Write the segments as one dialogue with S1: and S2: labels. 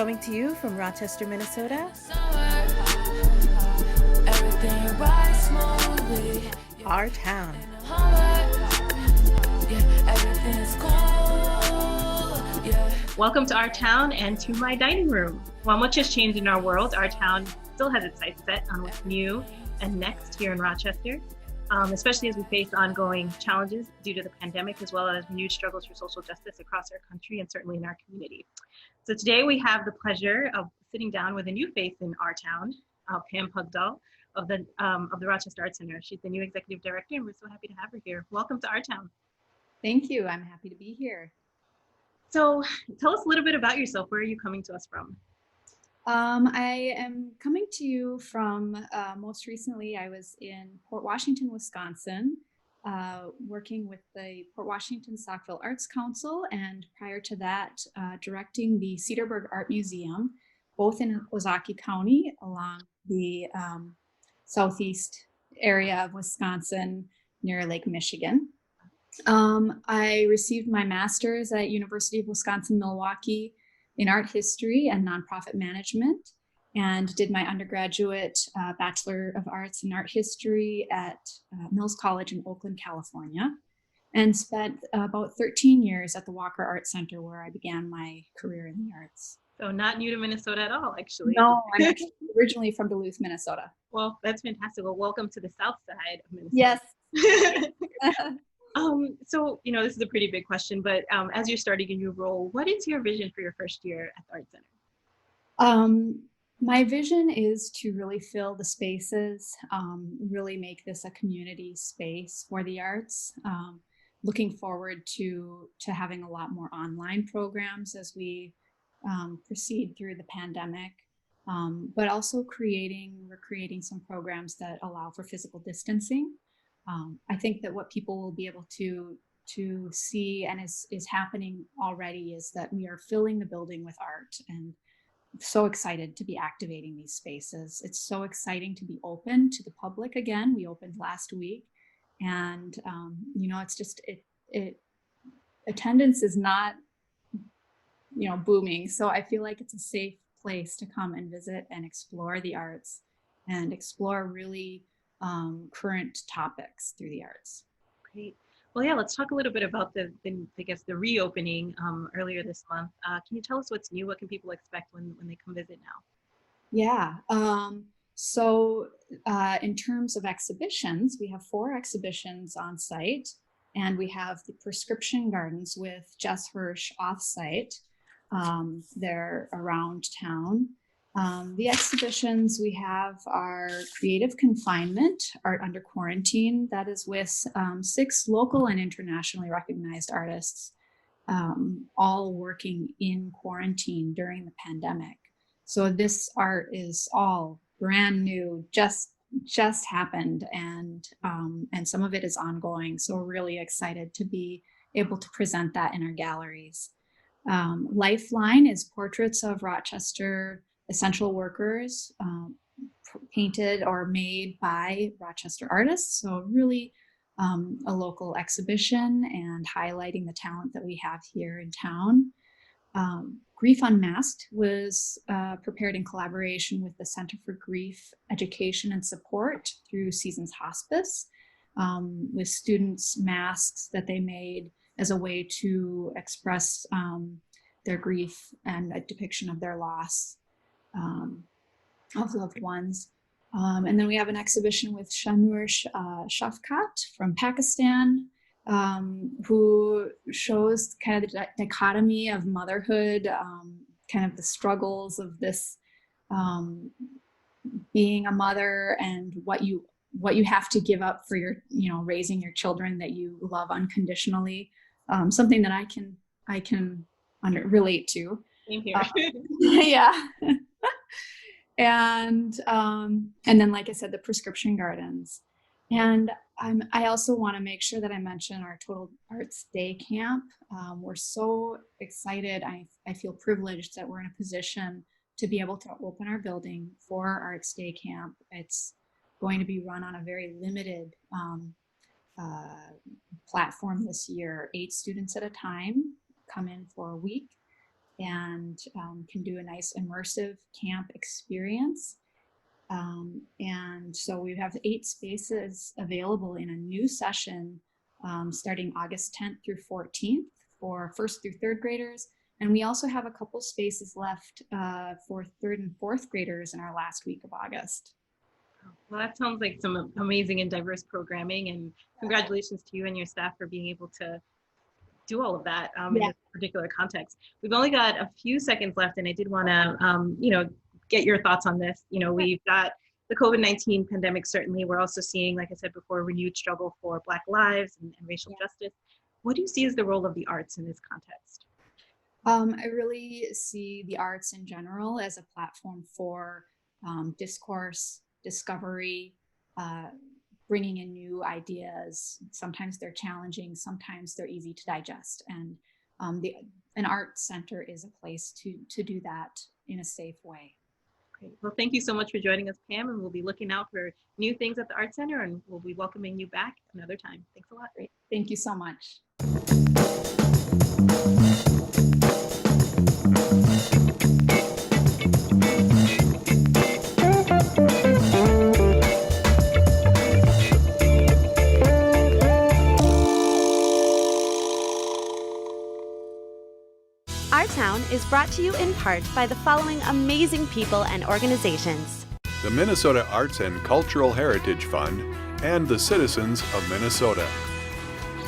S1: Coming to you from Rochester, Minnesota, our town.
S2: Welcome to our town and to my dining room. While much has changed in our world, our town still has its sights set on what's new and next here in Rochester, especially as we face ongoing challenges due to the pandemic, as well as renewed struggles for social justice across our country and certainly in our community. So today we have the pleasure of sitting down with a new face in our town, Pam Hugdahl of the Rochester Arts Center. She's the new executive director, and we're so happy to have her here. Welcome to our town.
S3: Thank you. I'm happy to be here.
S2: So tell us a little bit about yourself. Where are you coming to us from?
S3: I am coming to you from, most recently, I was in Port Washington, Wisconsin, working with the Port Washington Saukville Arts Council, and prior to that, directing the Cedarburg Art Museum, both in Ozaukee County along the southeast area of Wisconsin near Lake Michigan. I received my master's at University of Wisconsin-Milwaukee in art history and nonprofit management, and did my undergraduate Bachelor of Arts in art history at Mills College in Oakland, California, and spent about 13 years at the Walker Art Center, where I began my career in the arts.
S2: So not new to Minnesota at all, actually.
S3: No, I'm actually originally from Duluth, Minnesota.
S2: Well, that's fantastic. Well, welcome to the south side of Minnesota.
S3: Yes.
S2: So, this is a pretty big question, but as you're starting a new role, what is your vision for your first year at the Art Center?
S3: My vision is to really fill the spaces, really make this a community space for the arts. Looking forward to having a lot more online programs as we proceed through the pandemic, but also we're creating some programs that allow for physical distancing. I think that what people will be able to see, and is happening already, is that we are filling the building with art, and so excited to be activating these spaces. It's so exciting to be open to the public again. We opened last week, and it's just attendance is not booming, so I feel like it's a safe place to come and visit and explore the arts and explore really current topics through the arts.
S2: Great. Well, yeah, let's talk a little bit about the reopening earlier this month. Can you tell us what's new? What can people expect when they come visit now?
S3: Yeah. So in terms of exhibitions, we have 4 exhibitions on site, and we have the Prescription Gardens with Jess Hirsch off-site. They're around town. The exhibitions we have are Creative Confinement, Art Under Quarantine. That is with 6 local and internationally recognized artists, all working in quarantine during the pandemic. So this art is all brand new, just happened, and some of it is ongoing. So we're really excited to be able to present that in our galleries. Lifeline is portraits of Rochester essential workers, painted or made by Rochester artists. So really a local exhibition and highlighting the talent that we have here in town. Grief Unmasked was prepared in collaboration with the Center for Grief Education and Support through Seasons Hospice, with students' masks that they made as a way to express their grief and a depiction of their loss of loved ones. And then we have an exhibition with Shanur Shafkat from Pakistan, who shows kind of the dichotomy of motherhood, kind of the struggles of this being a mother, and what you have to give up for your raising your children that you love unconditionally. Something that I can relate to.
S2: Same here.
S3: Yeah. And then, like I said, the Prescription Gardens. And I also want to make sure that I mention our Total Arts Day Camp. We're so excited. I feel privileged that we're in a position to be able to open our building for our Arts Day Camp. It's going to be run on a very limited platform this year. 8 students at a time come in for a week. and can do a nice immersive camp experience. And so we have 8 spaces available in a new session starting August 10th through 14th for 1st through 3rd graders. And we also have a couple spaces left for 3rd and 4th graders in our last week of August.
S2: Well, that sounds like some amazing and diverse programming, and congratulations to you and your staff for being able to do all of that in this particular context. We've only got a few seconds left, and I did want to, get your thoughts on this. We've got the COVID-19 pandemic. Certainly, we're also seeing, like I said before, a renewed struggle for Black lives and racial justice. What do you see as the role of the arts in this context?
S3: I really see the arts in general as a platform for discourse, discovery, bringing in new ideas. Sometimes they're challenging, sometimes they're easy to digest. And an art center is a place to do that in a safe way.
S2: Great. Well, thank you so much for joining us, Pam, and we'll be looking out for new things at the Art Center, and we'll be welcoming you back another time. Thanks a lot.
S3: Great. Thank you so much.
S4: Our Town is brought to you in part by the following amazing people and organizations:
S5: the Minnesota Arts and Cultural Heritage Fund and the citizens of Minnesota,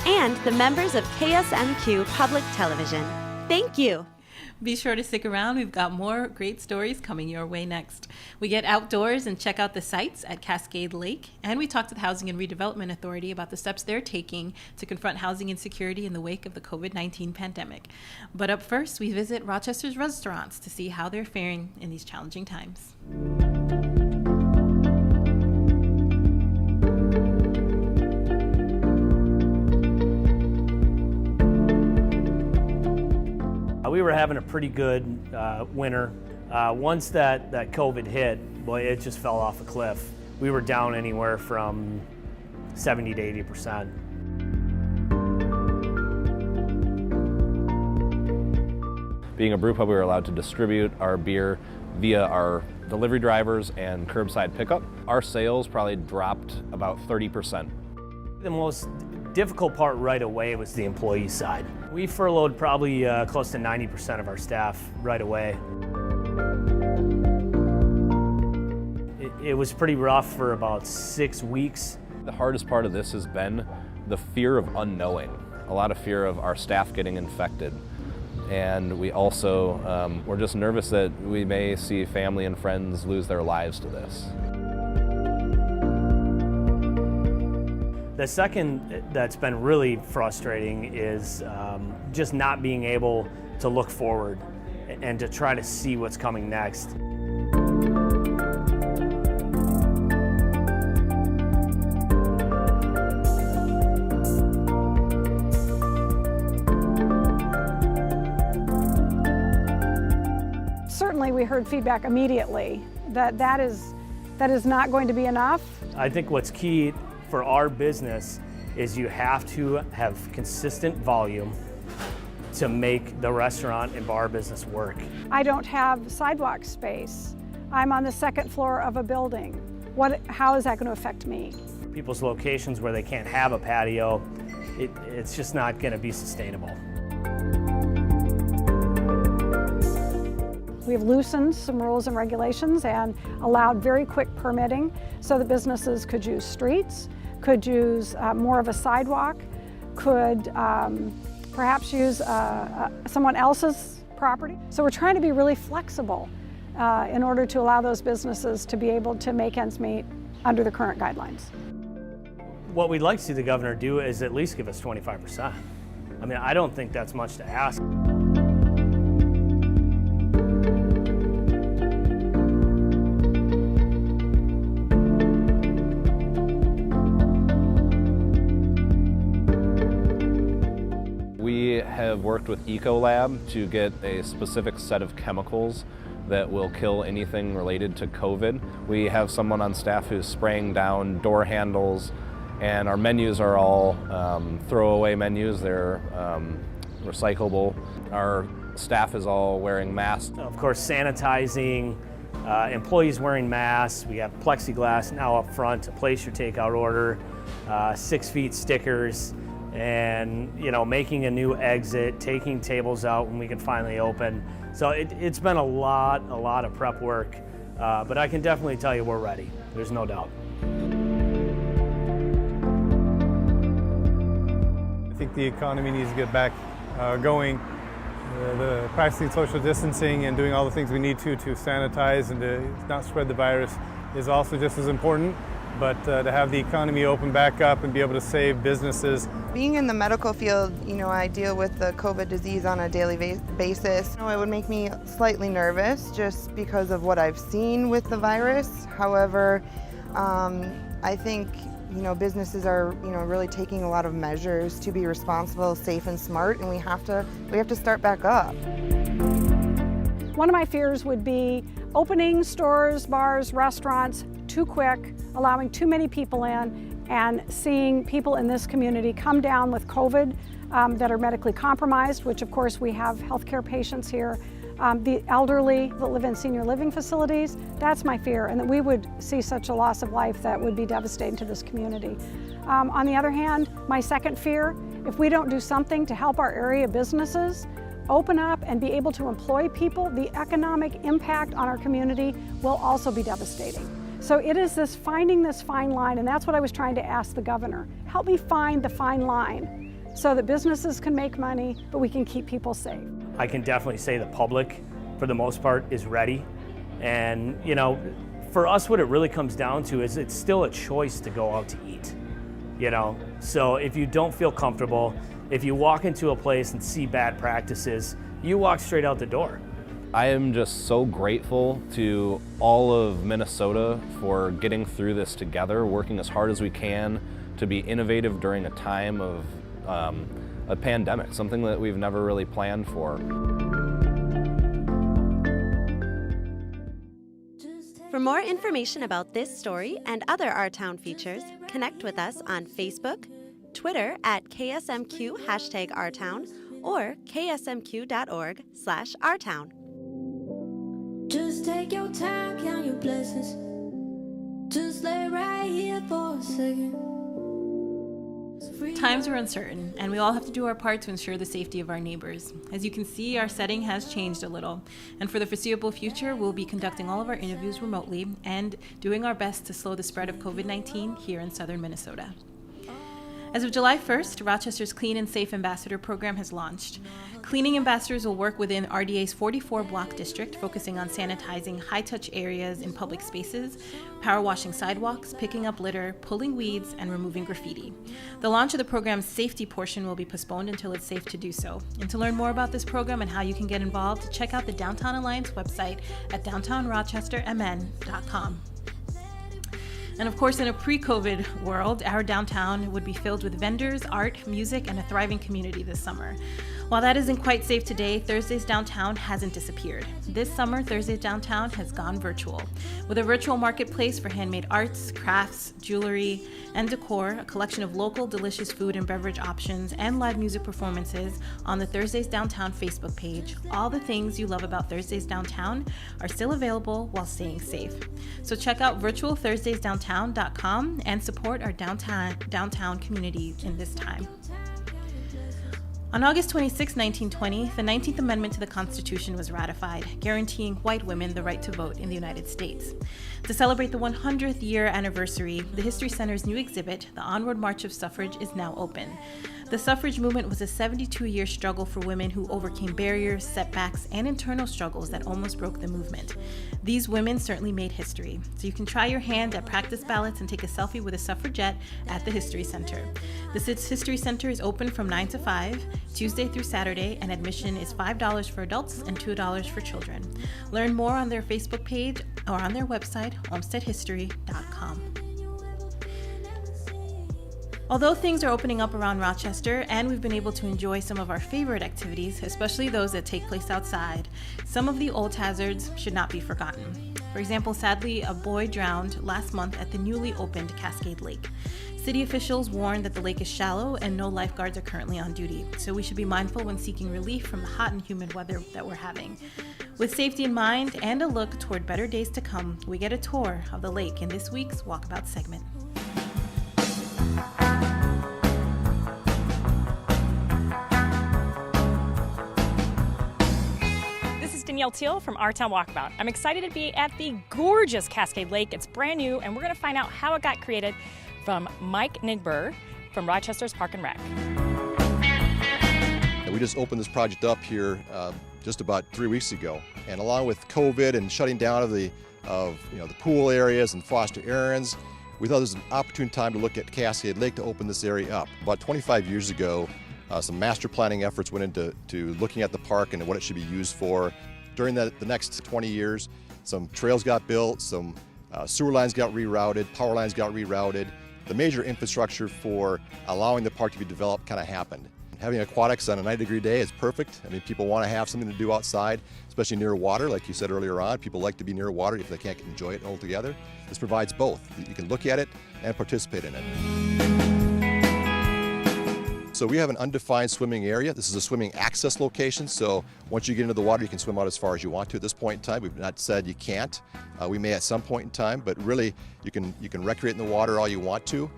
S4: and the members of KSMQ Public Television. Thank you.
S1: Be sure to stick around. We've got more great stories coming your way next. We get outdoors and check out the sites at Cascade Lake, and we talk to the Housing and Redevelopment Authority about the steps they're taking to confront housing insecurity in the wake of the COVID-19 pandemic. But up first, we visit Rochester's restaurants to see how they're faring in these challenging times.
S6: We were having a pretty good winter. Once that COVID hit, boy, it just fell off a cliff. We were down anywhere from 70 to 80%.
S7: Being a brew pub, we were allowed to distribute our beer via our delivery drivers and curbside pickup. Our sales probably dropped about 30%.
S6: The most difficult part right away was the employee side. We furloughed probably close to 90% of our staff right away. It was pretty rough for about 6 weeks.
S7: The hardest part of this has been the fear of unknowing. A lot of fear of our staff getting infected. And we also, we're just nervous that we may see family and friends lose their lives to this.
S6: The second that's been really frustrating is just not being able to look forward and to try to see what's coming next.
S8: Certainly we heard feedback immediately that is not going to be enough.
S6: I think what's key for our business is you have to have consistent volume to make the restaurant and bar business work.
S8: I don't have sidewalk space. I'm on the 2nd floor of a building. How is that going to affect me?
S6: People's locations where they can't have a patio, it's just not going to be sustainable.
S8: We've loosened some rules and regulations and allowed very quick permitting so that businesses could use streets, could use more of a sidewalk, could perhaps use someone else's property. So we're trying to be really flexible in order to allow those businesses to be able to make ends meet under the current guidelines.
S6: What we'd like to see the governor do is at least give us 25%. I mean, I don't think that's much to ask.
S7: We have worked with Ecolab to get a specific set of chemicals that will kill anything related to COVID. We have someone on staff who's spraying down door handles, and our menus are all throwaway menus. They're recyclable. Our Staff is all wearing masks.
S6: Of course, sanitizing, employees wearing masks. We have plexiglass now up front to place your takeout order, 6 feet stickers, and making a new exit, taking tables out when we can finally open. So it's been a lot of prep work, but I can definitely tell you we're ready. There's no doubt.
S9: I think the economy needs to get back going. The practicing social distancing and doing all the things we need to sanitize and to not spread the virus is also just as important. But to have the economy open back up and be able to save businesses.
S10: Being in the medical field, I deal with the COVID disease on a daily basis. It would make me slightly nervous just because of what I've seen with the virus. However, I think businesses are really taking a lot of measures to be responsible, safe, and smart, and we have to start back up.
S8: One of my fears would be opening stores, bars, restaurants too quick, allowing too many people in, and seeing people in this community come down with COVID that are medically compromised, which of course we have healthcare patients here. The elderly that live in senior living facilities, that's my fear, and that we would see such a loss of life that would be devastating to this community. On the other hand, my second fear, if we don't do something to help our area businesses open up and be able to employ people, the economic impact on our community will also be devastating. So it is finding this fine line, and that's what I was trying to ask the governor. Help me find the fine line so that businesses can make money, but we can keep people safe.
S6: I can definitely say the public, for the most part, is ready. And, for us, what it really comes down to is it's still a choice to go out to eat, So if you don't feel comfortable, if you walk into a place and see bad practices, you walk straight out the door.
S7: I am just so grateful to all of Minnesota for getting through this together, working as hard as we can to be innovative during a time of a pandemic, something that we've never really planned for.
S4: For more information about this story and other Our Town features, connect with us on Facebook, Twitter at KSMQ #OurTown, or ksmq.org/OurTown.
S11: Just take your time, count your blessings. Just lay right here for a second.
S1: Times are uncertain, and we all have to do our part to ensure the safety of our neighbors. As you can see, our setting has changed a little, and for the foreseeable future, we'll be conducting all of our interviews remotely and doing our best to slow the spread of COVID-19 here in southern Minnesota. As of July 1st, Rochester's Clean and Safe Ambassador program has launched. Cleaning ambassadors will work within RDA's 44-block district, focusing on sanitizing high-touch areas in public spaces, power washing sidewalks, picking up litter, pulling weeds, and removing graffiti. The launch of the program's safety portion will be postponed until it's safe to do so. And to learn more about this program and how you can get involved, check out the Downtown Alliance website at downtownrochestermn.com. And of course, in a pre-COVID world, our downtown would be filled with vendors, art, music, and a thriving community this summer. While that isn't quite safe today, Thursday's Downtown hasn't disappeared. This summer, Thursday's Downtown has gone virtual. With a virtual marketplace for handmade arts, crafts, jewelry, and decor, a collection of local delicious food and beverage options, and live music performances on the Thursday's Downtown Facebook page, all the things you love about Thursday's Downtown are still available while staying safe. So check out virtualthursdaysdowntown.com and support our downtown community in this time. On August 26, 1920, the 19th Amendment to the Constitution was ratified, guaranteeing white women the right to vote in the United States. To celebrate the 100th year anniversary, the History Center's new exhibit, The Onward March of Suffrage, is now open. The suffrage movement was a 72-year struggle for women who overcame barriers, setbacks, and internal struggles that almost broke the movement. These women certainly made history, so you can try your hand at practice ballots and take a selfie with a suffragette at the History Center. The History Center is open from 9 to 5, Tuesday through Saturday, and admission is $5 for adults and $2 for children. Learn more on their Facebook page or on their website, olmstedhistory.com. Although things are opening up around Rochester and we've been able to enjoy some of our favorite activities, especially those that take place outside, some of the old hazards should not be forgotten. For example, sadly, a boy drowned last month at the newly opened Cascade Lake. City officials warned that the lake is shallow and no lifeguards are currently on duty, so we should be mindful when seeking relief from the hot and humid weather that we're having. With safety in mind and a look toward better days to come, we get a tour of the lake in this week's Walkabout segment.
S12: Danielle Teal from Our Town Walkabout. I'm excited to be at the gorgeous Cascade Lake. It's brand new, and we're going to find out how it got created from Mike Nigber from Rochester's Park and Rec.
S13: We just opened this project up here just about 3 weeks ago, and along with COVID and shutting down of the pool areas and Foster Errands, we thought this was an opportune time to look at Cascade Lake to open this area up. About 25 years ago, some master planning efforts went into looking at the park and what it should be used for. During the next 20 years, some trails got built, some sewer lines got rerouted, power lines got rerouted. The major infrastructure for allowing the park to be developed kind of happened. Having aquatics on a 90-degree day is perfect. I mean, people want to have something to do outside, especially near water, like you said earlier on. People like to be near water if they can't enjoy it altogether. This provides both. You can look at it and participate in it. So we have an undefined swimming area. This is a swimming access location, so once you get into the water, you can swim out as far as you want to at this point in time. We've not said you can't. We may at some point in time, but really you can recreate in the water all you want to.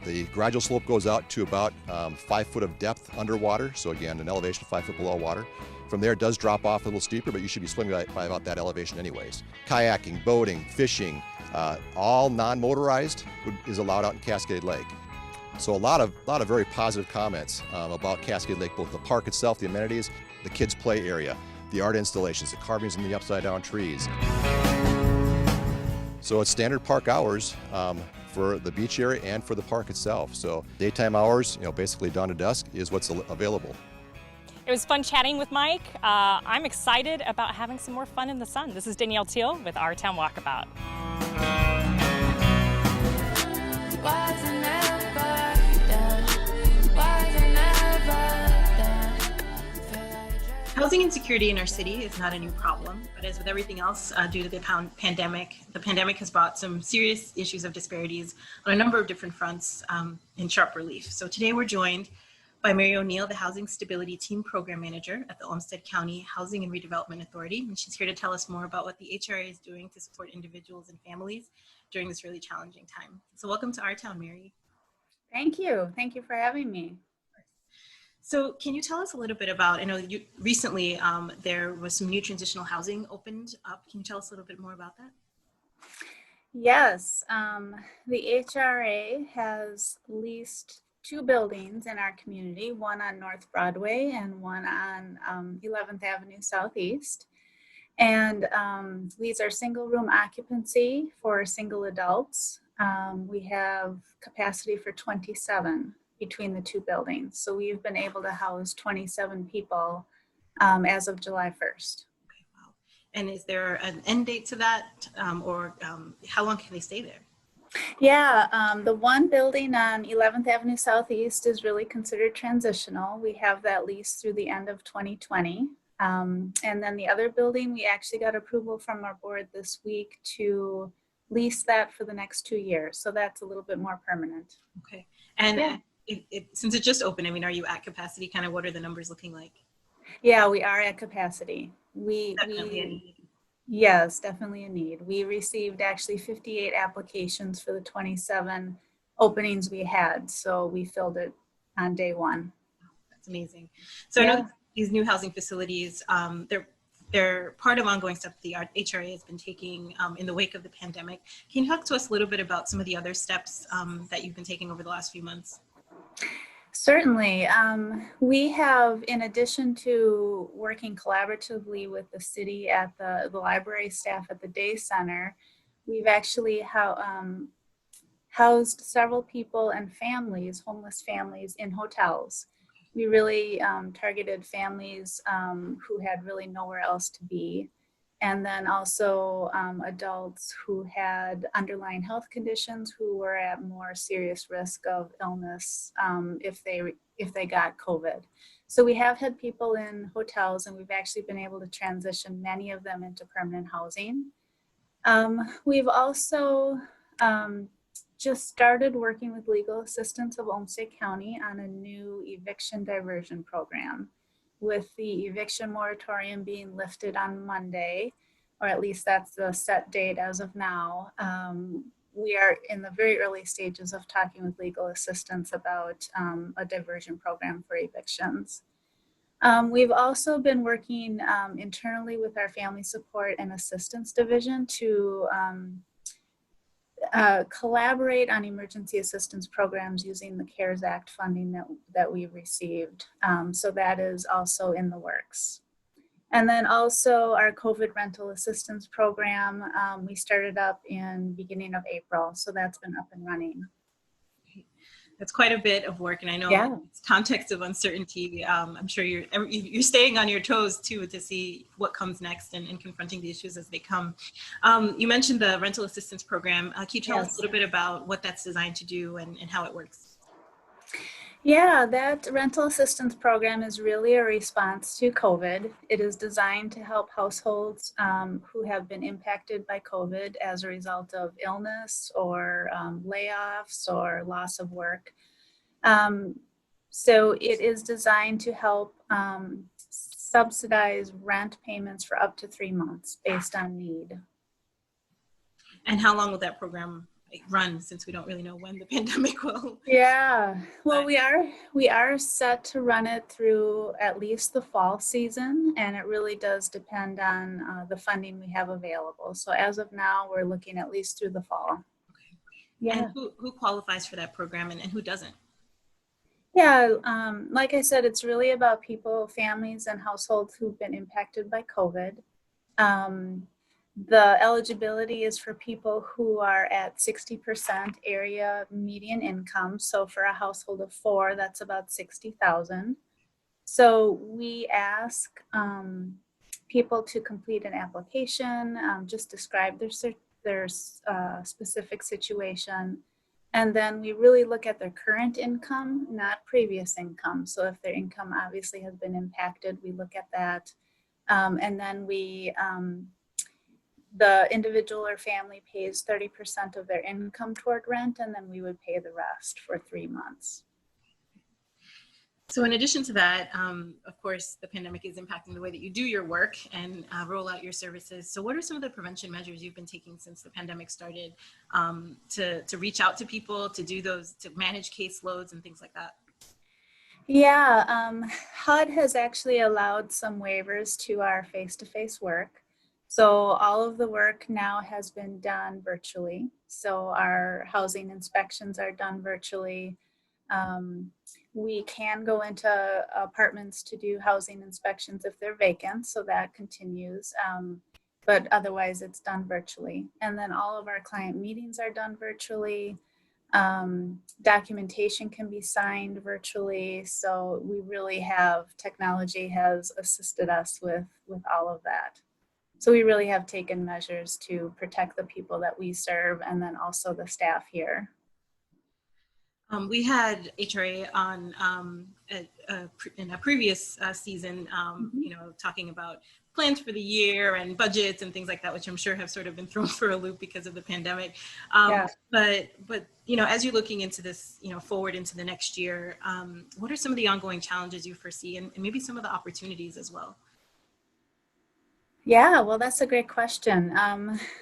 S13: The gradual slope goes out to about 5 foot of depth underwater, so again, an elevation of 5 foot below water. From there, it does drop off a little steeper, but you should be swimming by about that elevation anyways. Kayaking, boating, fishing, all non-motorized is allowed out in Cascade Lake. So a lot of very positive comments about Cascade Lake, both the park itself, the amenities, the kids' play area, the art installations, the carvings in the upside-down trees. So it's standard park hours for the beach area and for the park itself. So daytime hours, basically dawn to dusk, is what's available.
S12: It was fun chatting with Mike. I'm excited about having some more fun in the sun. This is Danielle Teal with Our Town Walkabout.
S2: Housing insecurity in our city is not a new problem, but as with everything else, due to the pandemic has brought some serious issues of disparities on a number of different fronts in sharp relief. So today we're joined by Mary O'Neill, the Housing Stability Team Program Manager at the Olmsted County Housing and Redevelopment Authority, and she's here to tell us more about what the HRA is doing to support individuals and families during this really challenging time. So welcome to Our Town, Mary.
S14: Thank you. Thank you for having me.
S2: So can you tell us a little bit about, I know you recently there was some new transitional housing opened up. Can you tell us a little bit more about that?
S14: Yes, the HRA has leased 2 buildings in our community, one on North Broadway and one on 11th Avenue Southeast. And these are single room occupancy for single adults. We have capacity for 27 between the 2 buildings. So we've been able to house 27 people as of July 1st.
S2: Okay, wow. And is there an end date to that or how long can they stay there?
S14: Yeah, the one building on 11th Avenue Southeast is really considered transitional. We have that lease through the end of 2020. And then the other building, we actually got approval from our board this week to lease that for the next 2 years. So that's a little bit more permanent.
S2: Okay. And
S14: yeah.
S2: Since it just opened, I mean, are you at capacity? Kind of what are the numbers looking like?
S14: Yeah, we are at capacity.
S2: Definitely a need.
S14: Yes, definitely a need. We received actually 58 applications for the 27 openings we had. So we filled it on day 1.
S2: That's amazing. So yeah. I know these new housing facilities, they're part of ongoing steps the HRA has been taking in the wake of the pandemic. Can you talk to us a little bit about some of the other steps that you've been taking over the last few months?
S14: Certainly. We have, in addition to working collaboratively with the city at the library staff at the day center, we've actually housed several people and families, homeless families, in hotels. We really targeted families who had really nowhere else to be. And then also adults who had underlying health conditions who were at more serious risk of illness if they got COVID. So we have had people in hotels, and we've actually been able to transition many of them into permanent housing. We've also just started working with legal assistance of Olmsted County on a new eviction diversion program, with the eviction moratorium being lifted on Monday, or at least that's the set date as of now. We are in the very early stages of talking with legal assistance about a diversion program for evictions. We've also been working internally with our Family Support and Assistance Division to collaborate on emergency assistance programs using the CARES Act funding that we received. So that is also in the works. And then also our COVID rental assistance program, we started up in beginning of April. So that's been up and running.
S1: That's quite a bit of work, and I know it's context of uncertainty. I'm sure you're staying on your toes too to see what comes next and confronting the issues as they come. You mentioned the rental assistance program. Can you tell us a little bit about what that's designed to do and how it works?
S14: Yeah, that rental assistance program is really a response to COVID. It is designed to help households who have been impacted by COVID as a result of illness or layoffs or loss of work. So it is designed to help subsidize rent payments for up to 3 months based on need.
S1: And how long will that program run, since we don't really know when the pandemic will?
S14: Yeah, well, we are set to run it through at least the fall season, and it really does depend on the funding we have available. So as of now, we're looking at least through the fall.
S1: Okay.
S14: Yeah.
S1: And who qualifies for that program and who doesn't?
S14: Yeah, like I said, it's really about people, families, and households who've been impacted by COVID. The eligibility is for people who are at 60% area median income. So for a household of 4, that's about 60,000. So we ask people to complete an application, just describe their specific situation. And then we really look at their current income, not previous income. So if their income obviously has been impacted, we look at that. And then the individual or family pays 30% of their income toward rent, and then we would pay the rest for 3 months.
S1: So in addition to that, of course, the pandemic is impacting the way that you do your work and roll out your services. So what are some of the prevention measures you've been taking since the pandemic started to reach out to people, to manage caseloads and things like that?
S14: Yeah, HUD has actually allowed some waivers to our face-to-face work. So all of the work now has been done virtually. So our housing inspections are done virtually. We can go into apartments to do housing inspections if they're vacant, so that continues. But otherwise it's done virtually. And then all of our client meetings are done virtually. Documentation can be signed virtually. So we really technology has assisted us with all of that. So we really have taken measures to protect the people that we serve and then also the staff here.
S1: We had HRA on in a previous season, talking about plans for the year and budgets and things like that, which I'm sure have sort of been thrown for a loop because of the pandemic. But as you're looking into this, forward into the next year, what are some of the ongoing challenges you foresee and maybe some of the opportunities as well?
S14: Yeah, well, that's a great question.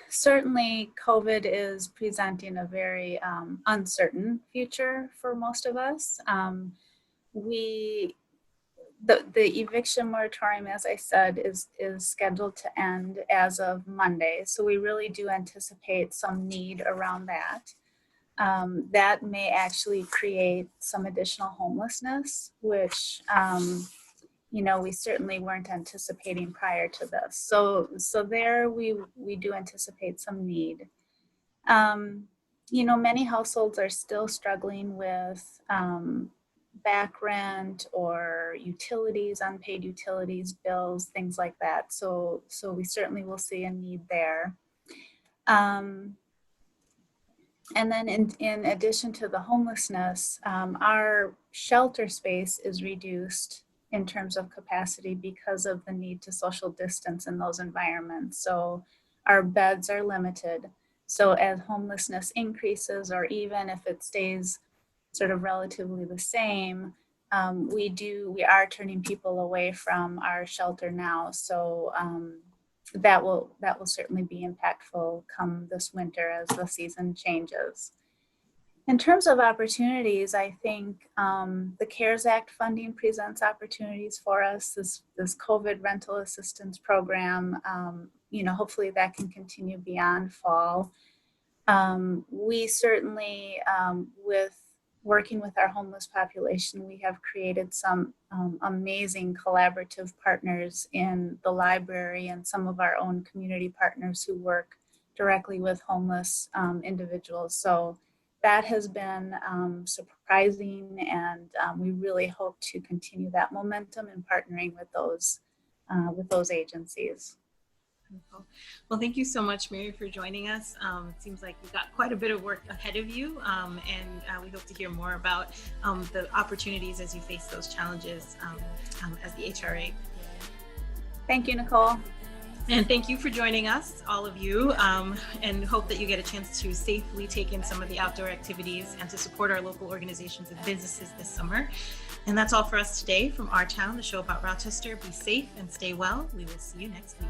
S14: Certainly, COVID is presenting a very uncertain future for most of us. The eviction moratorium, as I said, is scheduled to end as of Monday. So we really do anticipate some need around that. That may actually create some additional homelessness, which we certainly weren't anticipating prior to this. So there we do anticipate some need. Many households are still struggling with back rent or utilities, unpaid utilities, bills, things like that. So we certainly will see a need there. And then in addition to the homelessness, our shelter space is reduced in terms of capacity because of the need to social distance in those environments. So our beds are limited. So as homelessness increases, or even if it stays sort of relatively the same, we are turning people away from our shelter now. So that will certainly be impactful come this winter as the season changes. In terms of opportunities, I think the CARES Act funding presents opportunities for us. This COVID rental assistance program, hopefully that can continue beyond fall. We certainly, with working with our homeless population, we have created some amazing collaborative partners in the library and some of our own community partners who work directly with homeless individuals. So that has been surprising, and we really hope to continue that momentum in partnering with those agencies.
S1: Well, thank you so much, Mary, for joining us. It seems like you've got quite a bit of work ahead of you, and we hope to hear more about the opportunities as you face those challenges as the HRA.
S14: Thank you, Nicole.
S1: And thank you for joining us, all of you, and hope that you get a chance to safely take in some of the outdoor activities and to support our local organizations and businesses this summer. And that's all for us today from Our Town, the show about Rochester. Be safe and stay well. We will see you next week.